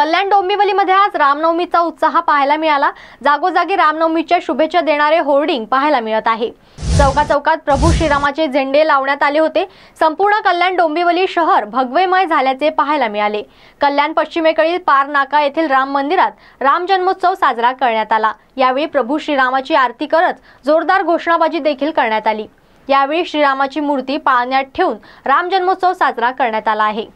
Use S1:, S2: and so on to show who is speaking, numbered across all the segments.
S1: कल्याण डोंबिवलीमध्ये आज रामनवमीचा उत्साह पाहायला मिळाला। जागोजागी रामनवमीच्या शुभेच्छा देणारे होर्डिंग पाहायला मिळत आहे। चौकाचौकात प्रभू श्रीरामाचे झेंडे लावण्यात आले होते। संपूर्ण कल्याण डोंबिवली शहर भगवेमय झाल्याचे पाहायला मिळाले। कल्याण पश्चिमेकडील पार नाका येथील राम मंदिरात राम जन्मोत्सव साजरा करण्यात आला। यावेळी प्रभू श्रीरामाची आरती करत जोरदार घोषणाबाजी देखील करण्यात आली। यावेळी श्रीरामाची मूर्ती पाळण्यात ठेवून राम जन्मोत्सव साजरा करण्यात आला आहे।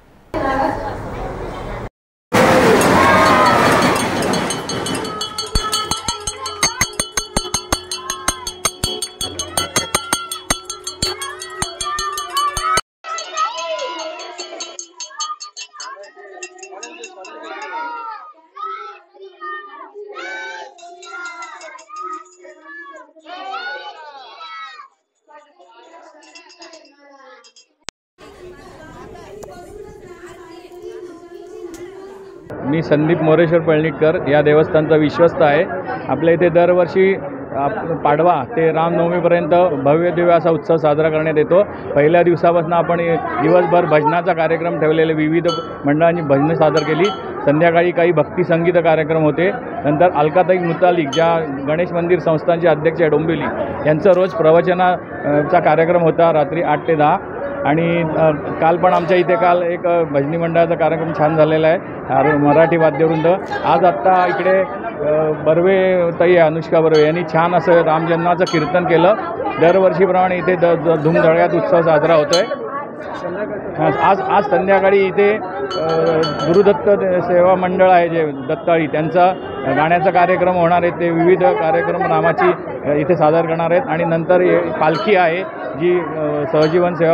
S2: मी संदीप मोरेश्वर पळणीकर या देवस्थानचा विश्वस्त आहे। आपल्या इथे दरवर्षी पाडवा ते रामनवमीपर्यंत भव्य दिव्य असा उत्सव साजरा करण्यात येतो। पहिल्या दिवसापासून आपण दिवसभर भजनाचा कार्यक्रम ठेवलेले, विविध मंडळांनी भजनं सादर केली। संध्याकाळी काही भक्ती संगीत कार्यक्रम होते। नंतर अलकाताई मुतालिक ज्या गणेश मंदिर संस्थानचे अध्यक्ष आहे डोंबिवली, यांचं रोज प्रवचनाचा कार्यक्रम होता रात्री 8 ते 10। आणि काल पण आमच्या इथे एक भजनी मंडळाचा कार्यक्रम छान झालेला आहे, मराठी वाद्यवृंद। आज आत्ता इकडे बर्वे ताई अनुष्का बर्वे यांनी छान असं रामजन्माचं कीर्तन केलं। दरवर्षीप्रमाणे इथे धूमधडाक्यात उत्सव साजरा होतो आहे। आज संध्याकाळी इथे गुरुदत्त सेवा मंडळ आहे जे दत्ताळी, त्यांचा गाण्याचा कार्यक्रम होणार आहे। ते विविध कार्यक्रम रामाची इथे सादर करणार आहेत। आणि नंतर पालखी आहे जी सहजीवन सेवा